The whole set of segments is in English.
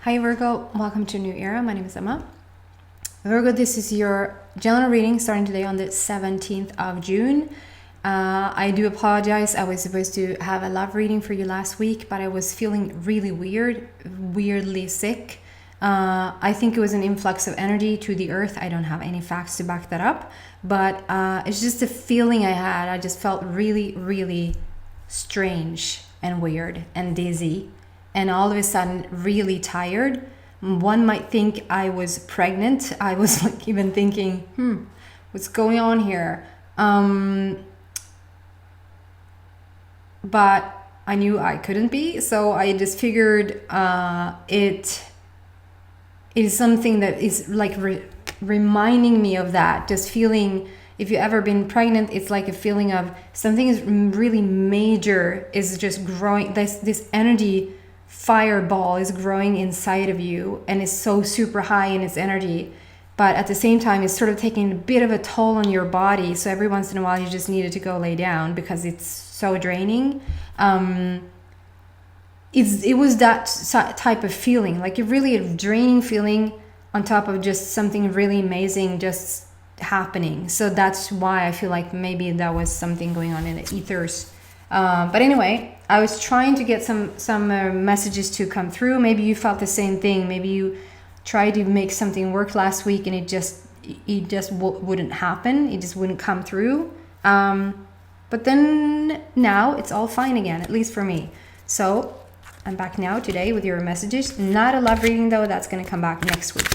Hi Virgo, welcome to a new era. My name is Emma. Virgo, this is your general reading starting today on the 17th of June. I do apologize. I was supposed to have a love reading for you last week, but I was feeling really weirdly sick. I think it was an influx of energy to the earth. I don't have any facts to back that up, but it's just a feeling I had. I just felt really strange and weird and dizzy, and all of a sudden really tired. One might think I was pregnant. I was like even thinking, what's going on here? But I knew I couldn't be, so I just figured it is something that is like reminding me of that. Just feeling, if you've ever been pregnant, it's like a feeling of something is really major is just growing. This energy fireball is growing inside of you and is so super high in its energy, but at the same time it's sort of taking a bit of a toll on your body. So every once in a while you just needed to go lay down because it's so draining. It was that type of feeling, like really a draining feeling on top of just something really amazing just happening. So that's why I feel like maybe that was something going on in the ethers. But anyway, I was trying to get some messages to come through. Maybe you felt the same thing. Maybe you tried to make something work last week and it just wouldn't happen. It just wouldn't come through. But then now it's all fine again, at least for me. So I'm back now today with your messages. Not a love reading though. That's going to come back next week.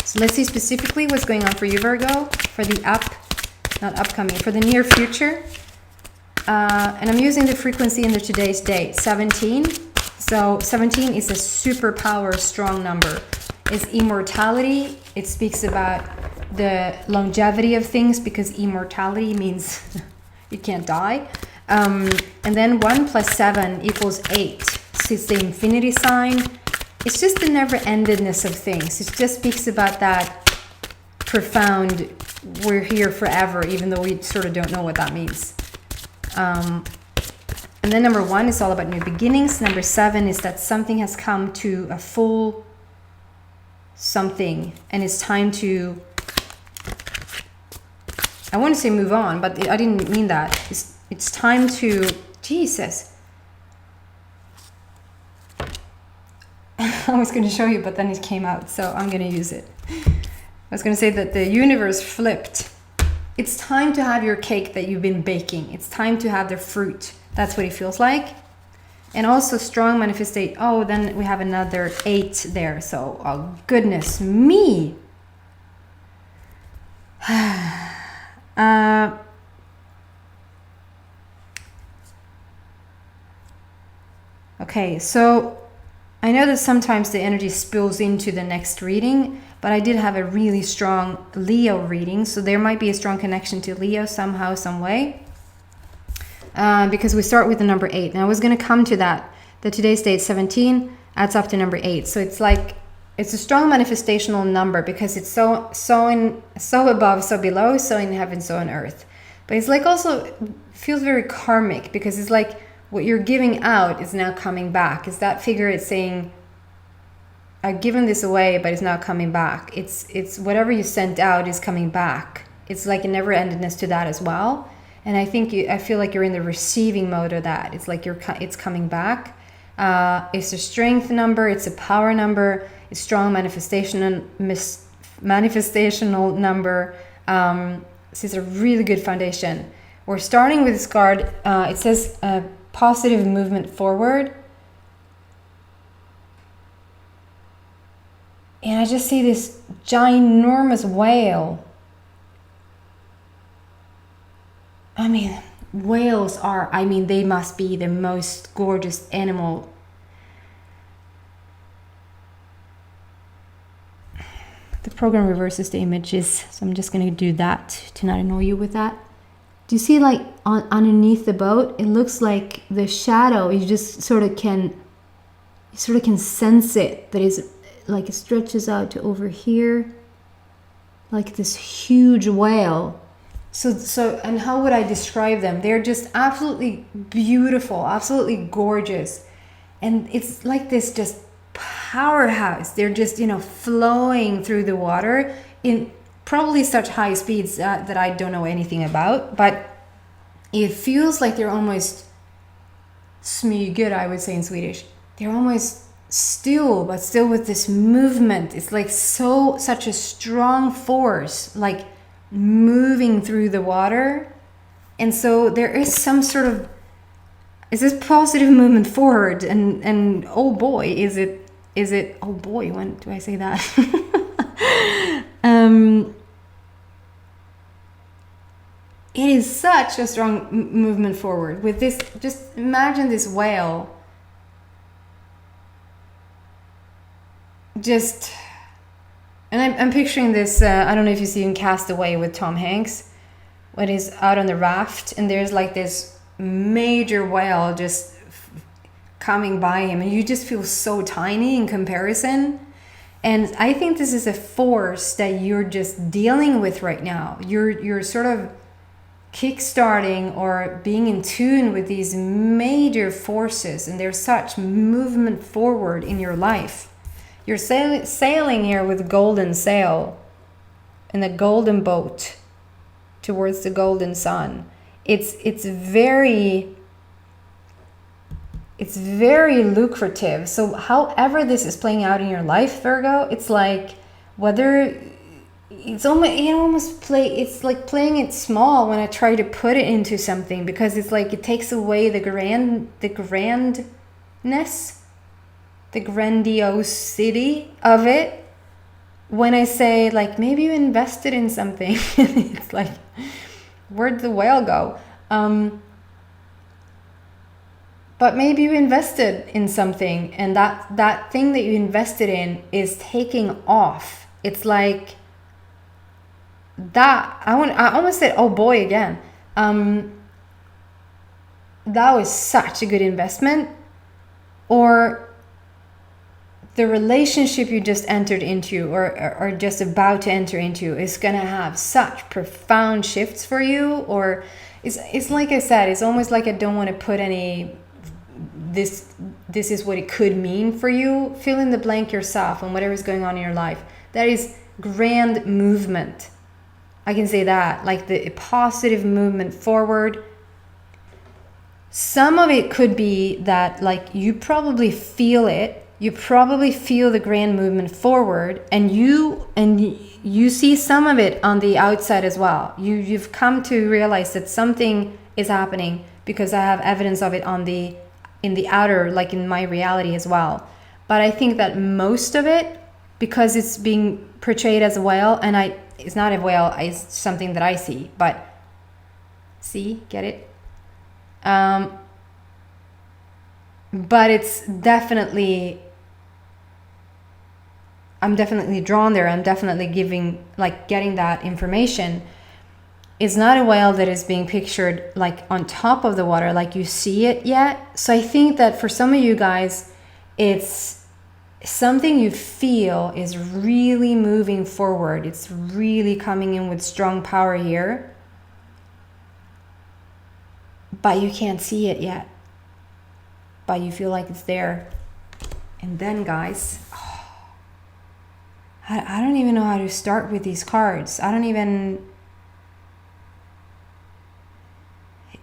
So let's see specifically what's going on for you, Virgo, for the for the near future. And I'm using the frequency in today's date, 17. So 17 is a superpower strong number. It's immortality. It speaks about the longevity of things because immortality means you can't die. And then 1 + 7 = 8. So it's the infinity sign. It's just the never-endedness of things. It just speaks about that profound, we're here forever, even though we sort of don't know what that means. And then number 1 is all about new beginnings. Number 7 is that something has come to a full something and it's time to, I want to say move on, but I didn't mean that. It's time to, Jesus. I was going to show you, but then it came out, so I'm going to use it. I was going to say that the universe flipped. It's time to have your cake that you've been baking. It's time to have the fruit. That's what it feels like. And also strong manifestation. Oh, then we have another 8 there. So, oh goodness me. Okay, so I know that sometimes the energy spills into the next reading, but I did have a really strong Leo reading, so there might be a strong connection to Leo somehow, some way. Because we start with the number 8. Now I was going to come to that. The today's date 17 adds up to number 8. So it's like, it's a strong manifestational number because it's so above, so below, so in heaven, so on earth. But it's like also feels very karmic because it's like what you're giving out is now coming back. Is that figure? It's saying, I've given this away, but it's not coming back. It's whatever you sent out is coming back. It's like a never-endedness to that as well. And I feel like you're in the receiving mode of that. It's like it's coming back. It's a strength number. It's a power number. It's strong manifestational number. So it's a really good foundation. We're starting with this card. It says positive movement forward. And I just see this ginormous whale. I mean, whales are, they must be the most gorgeous animal. The program reverses the images, so I'm just going to do that to not annoy you with that. Do you see like underneath the boat? It looks like the shadow, you just sort of can sense it, that is like it stretches out to over here, like this huge whale. So, and how would I describe them? They're just absolutely beautiful, absolutely gorgeous. And it's like this just powerhouse. They're just, flowing through the water in probably such high speeds that I don't know anything about, but it feels like they're almost smyger, I would say in Swedish. They're almost still, but still with this movement. It's like such a strong force, like moving through the water. And so there is some sort of, is this positive movement forward, and oh boy, is it oh boy, when do I say that? It is such a strong movement forward with this. Just imagine this whale just, and I'm picturing this, I don't know if you see in Castaway with Tom Hanks, when he's out on the raft and there's like this major whale just coming by him, and you just feel so tiny in comparison. And I think this is a force that you're just dealing with right now. You're sort of kickstarting or being in tune with these major forces, and there's such movement forward in your life. You're sailing here with golden sail in a golden boat towards the golden sun. It's very lucrative. So however this is playing out in your life, Virgo, it's like whether it's like playing it small when I try to put it into something, because it's like it takes away the grandness, the grandiosity of it. When I say like maybe you invested in something, it's like, where'd the whale go? But maybe you invested in something, and that thing that you invested in is taking off. It's like that. I almost said, oh boy, again. That was such a good investment. Or the relationship you just entered into or just about to enter into is going to have such profound shifts for you. Or it's like I said, it's almost like I don't want to put any, this is what it could mean for you. Fill in the blank yourself on whatever's going on in your life. That is grand movement. I can say that, like the positive movement forward. Some of it could be that like you probably feel it. You probably feel the grand movement forward, and you see some of it on the outside as well. You've come to realize that something is happening because I have evidence of it in the outer, like in my reality as well. But I think that most of it, because it's being portrayed as a whale, and it's not a whale, it's something that I see, but get it? But it's definitely, I'm definitely drawn there. I'm definitely getting that information. It's not a whale that is being pictured like on top of the water, like you see it yet. So I think that for some of you guys, it's something you feel is really moving forward. It's really coming in with strong power here, but you can't see it yet. But you feel like it's there. And then, guys, I don't even know how to start with these cards.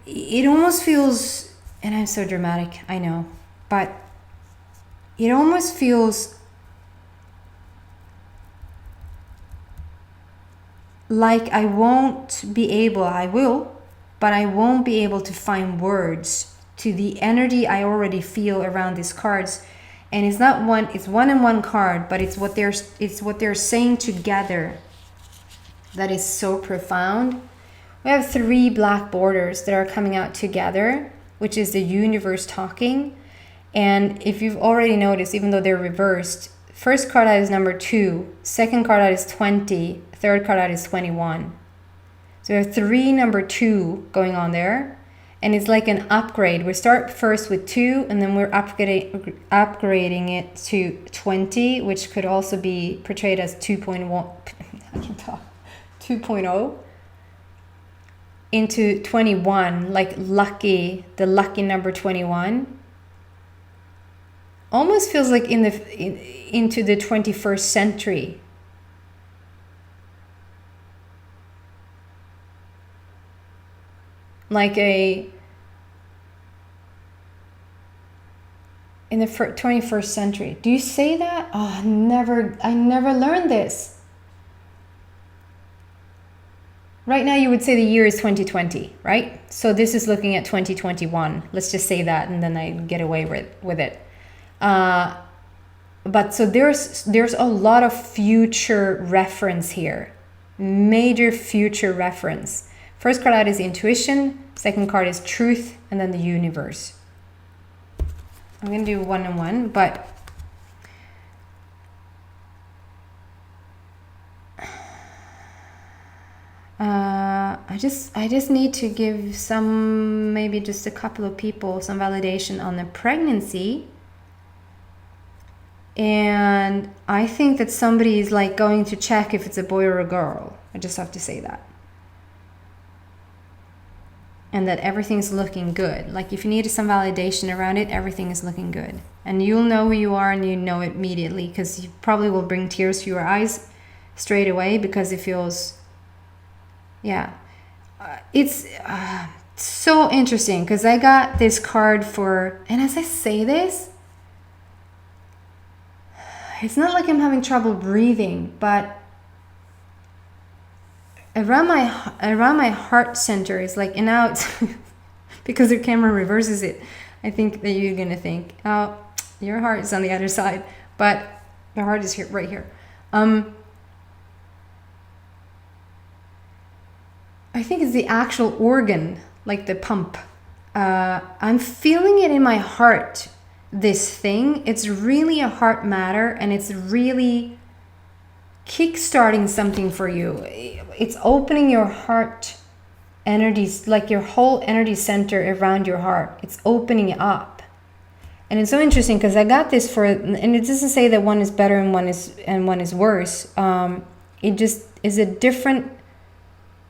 It almost feels, and I'm so dramatic, I know, but it almost feels like I will, but I won't be able to find words to the energy I already feel around these cards. And it's not one, it's one and one card, but it's what they're saying together that is so profound. We have 3 black borders that are coming out together, which is the universe talking. And if you've already noticed, even though they're reversed, first card out is number 2, second card out is 20, third card out is 21. So we have 3 number 2 going on there. And it's like an upgrade. We start first with 2, and then we're upgrading it to 20, which could also be portrayed as 2.1. I can talk. 2.0 into 21, like lucky, the lucky number 21. almost feels like into the 21st century. Like in the 21st century. Do you say that? Oh, I never learned this. Right now you would say the year is 2020, right? So this is looking at 2021. Let's just say that, and then I get away with it. But so there's a lot of future reference here. Major future reference. First card out is intuition, second card is truth, and then the universe. I'm going to do one and one, but I just need to give maybe just a couple of people some validation on the pregnancy. And I think that somebody is like going to check if it's a boy or a girl. I just have to say that. And that everything's looking good. Like if you need some validation around it, everything is looking good. And you'll know who you are, and you know it immediately, because you probably will bring tears to your eyes straight away, because it feels, yeah. It's so interesting, because I got this card for, and as I say this, it's not like I'm having trouble breathing, but around my heart center is like, and now it's because the camera reverses it, I think that you're gonna think, oh, your heart is on the other side, but the heart is here, right here. I think it's the actual organ, like the pump. I'm feeling it in my heart, this thing. It's really a heart matter, and it's really kickstarting something for you. It's opening your heart energies, like your whole energy center around your heart. It's opening it up. And it's so interesting because I got this for, and it doesn't say that one is better and one is worse. It just is a different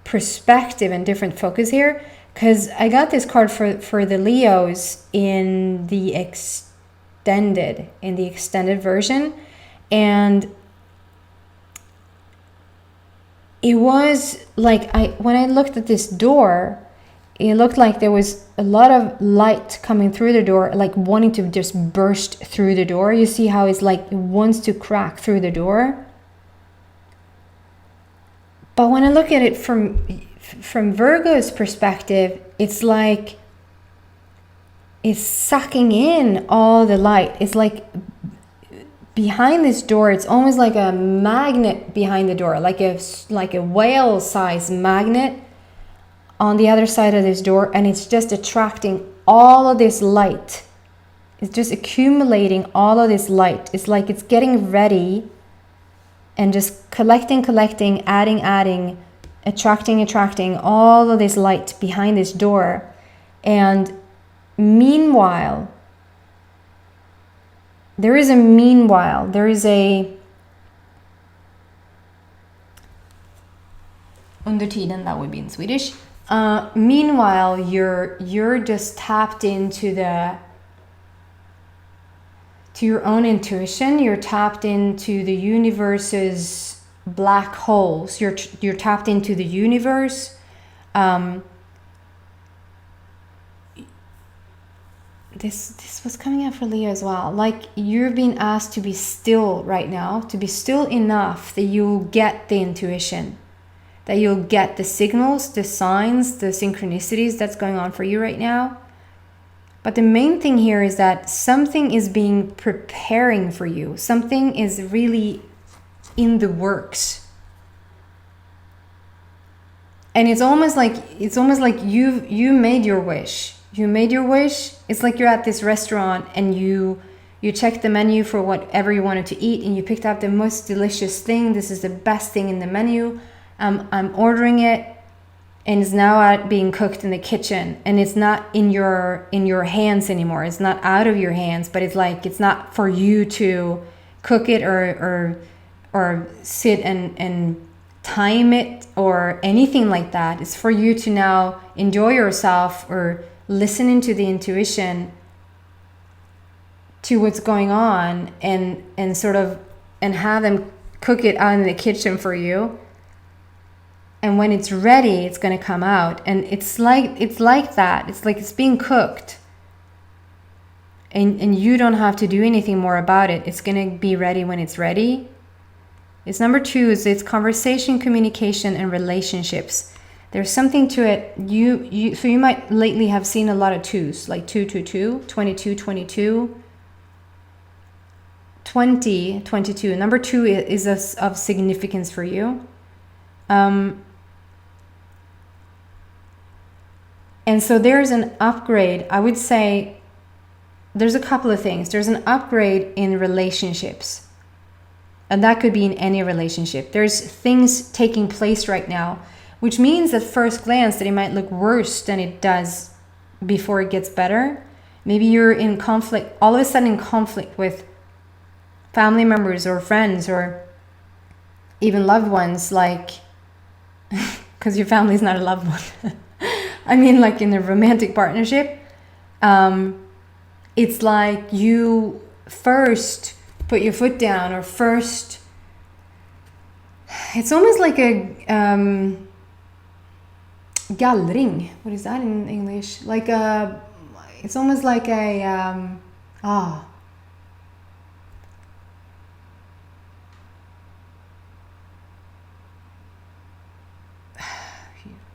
perspective and different focus here, because I got this card for the Leos in the extended version, and it was like, when I looked at this door, it looked like there was a lot of light coming through the door, like wanting to just burst through the door. You see how it's like it wants to crack through the door. But when I look at it from Virgo's perspective, it's like it's sucking in all the light. It's like behind this door, it's almost like a magnet behind the door, like a whale-sized magnet on the other side of this door, and it's just attracting all of this light. It's just accumulating all of this light. It's like it's getting ready and just collecting, adding, attracting all of this light behind this door. And meanwhile, there is a under tiden, that would be in Swedish. Meanwhile, you're just tapped into your own intuition. You're tapped into the universe's black holes. You're tapped into the universe. This was coming out for Leo as well. Like, you're being asked to be still right now, to be still enough that you'll get the intuition, that you'll get the signals, the signs, the synchronicities that's going on for you right now. But the main thing here is that something is being preparing for you. Something is really in the works. And it's almost like you made your wish. You made your wish. It's like you're at this restaurant and you checked the menu for whatever you wanted to eat, and you picked out the most delicious thing. This is the best thing in the menu. I'm ordering it, and it's now being cooked in the kitchen, and it's not in your hands anymore. It's not out of your hands, but it's like it's not for you to cook it or sit and time it or anything like that. It's for you to now enjoy yourself or listen into the intuition to what's going on, and sort of, and have them cook it out in the kitchen for you. And when it's ready, it's going to come out. And it's like that. It's like it's being cooked. And you don't have to do anything more about it. It's going to be ready when it's ready. It's number 2, is it's conversation, communication, and relationships. There's something to it. So you might lately have seen a lot of 2s, like 222, 22, 22, 20, 22. Number 2 is of significance for you. And so there's an upgrade. I would say there's a couple of things. There's an upgrade in relationships. And that could be in any relationship. There's things taking place right now, which means at first glance that it might look worse than it does before it gets better. Maybe you're in conflict, all of a sudden in conflict with family members or friends or even loved ones, like, because your family is not a loved one. I mean, like in a romantic partnership, it's like you first put your foot down, or first, it's almost like a gallring. What is that in English? Like a, it's almost like a,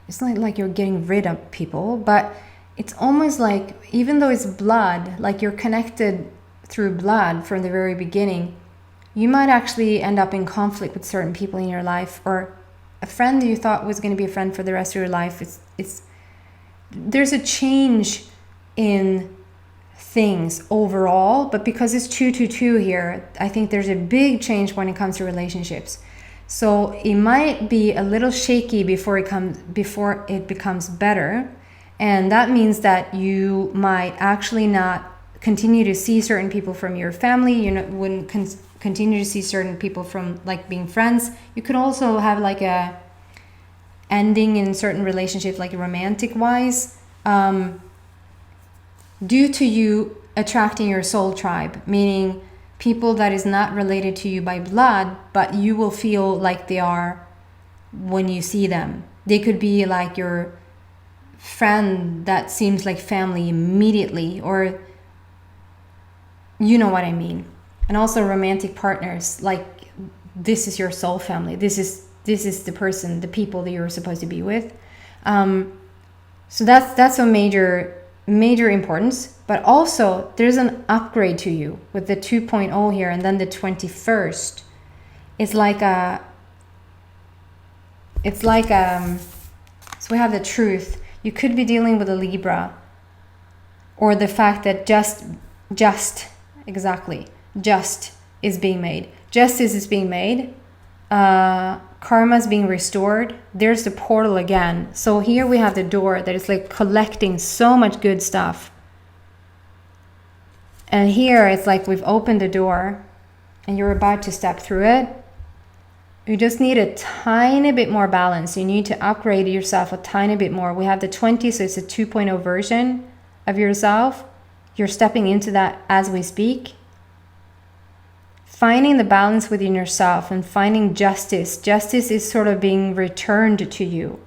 it's not like you're getting rid of people, but it's almost like, even though it's blood, like you're connected through blood from the very beginning, you might actually end up in conflict with certain people in your life, or a friend you thought was going to be a friend for the rest of your life. There's a change in things overall, but because it's 222 here, I think there's a big change when it comes to relationships. So it might be a little shaky before it becomes better, and that means that you might actually not continue to see certain people from your family. You wouldn't continue to see certain people from, like, being friends. You could also have like a ending in certain relationships, like romantic wise, due to you attracting your soul tribe, meaning people that is not related to you by blood, but you will feel like they are when you see them. They could be like your friend that seems like family immediately, or you know what I mean. And also romantic partners, like this is your soul family. This is the person, the people that you're supposed to be with. So that's a major importance. But also there's an upgrade to you with the 2.0 here, and then the 21st. So we have the truth. You could be dealing with a Libra, or the fact that just is being made. Justice is being made. Karma is being restored. There's the portal again. So here we have the door that is like collecting so much good stuff. And here it's like we've opened the door and you're about to step through it. You just need a tiny bit more balance. You need to upgrade yourself a tiny bit more. We have the 20, so it's a 2.0 version of yourself. You're stepping into that as we speak. Finding the balance within yourself and finding justice. Justice is sort of being returned to you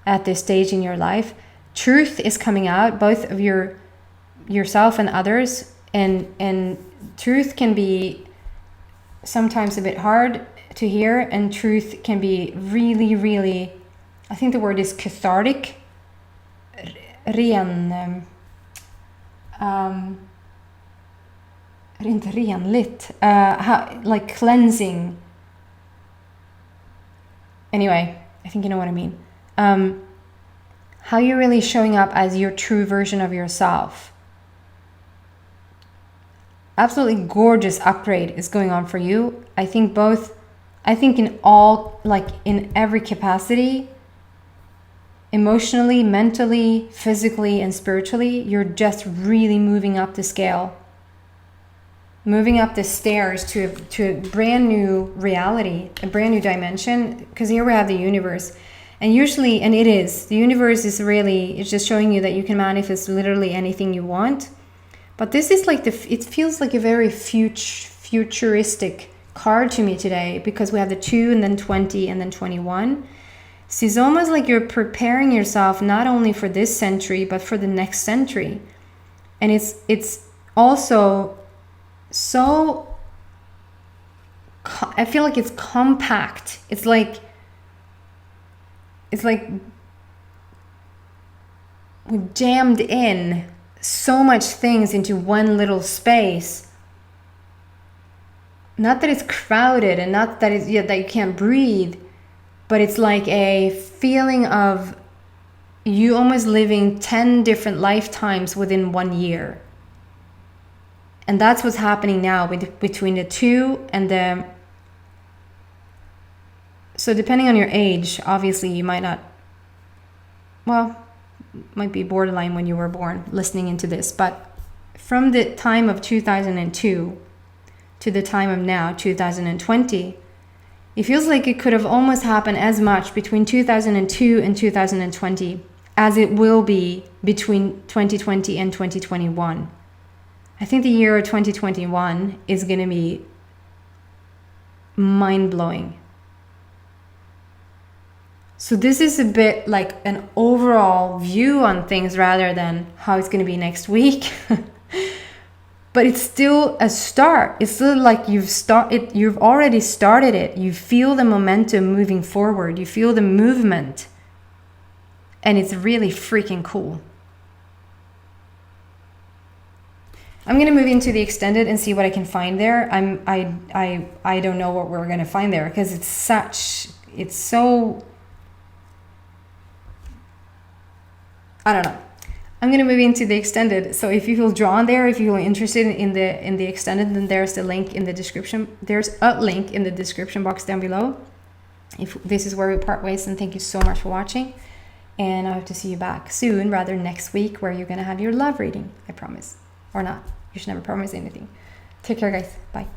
at this stage in your life. Truth is coming out, both of yourself and others. And truth can be sometimes a bit hard to hear, and truth can be really, really, I think the word is cathartic. Like cleansing. Anyway, I think you know what I mean. How you're really showing up as your true version of yourself. Absolutely gorgeous upgrade is going on for you. I think in all, like in every capacity, emotionally, mentally, physically, and spiritually, you're just really moving up the scale. Moving up the stairs to a brand new reality, a brand new dimension, because here we have the universe. And usually, and the universe is really, it's just showing you that you can manifest literally anything you want. But this is like it feels like a very futuristic card to me today, because we have the 2 and then 20 and then 21. So it's almost like you're preparing yourself not only for this century, but for the next century. And it's also so, I feel like it's compact. It's like we jammed in so much things into one little space. Not that it's crowded and not that it's that you can't breathe, but it's like a feeling of you almost living 10 different lifetimes within 1 year. And that's what's happening now between the 2 and the... So depending on your age, obviously you might not... Well, might be borderline when you were born listening into this. But from the time of 2002 to the time of now, 2020, it feels like it could have almost happened as much between 2002 and 2020 as it will be between 2020 and 2021. I think the year of 2021 is going to be mind-blowing. So this is a bit like an overall view on things rather than how it's going to be next week. But it's still a start. It's still like you've already started it. You feel the momentum moving forward. You feel the movement. And it's really freaking cool. I'm going to move into the extended and see what I can find there. I don't know what we're going to find there, because it's so... I don't know. I'm going to move into the extended. So if you feel drawn there, if you feel interested in the extended, then there's the link in the description. There's a link in the description box down below. If this is where we part ways, and thank you so much for watching. And I hope to see you back soon, rather next week, where you're going to have your love reading. I promise. Or not. You should never promise anything. Take care, guys. Bye.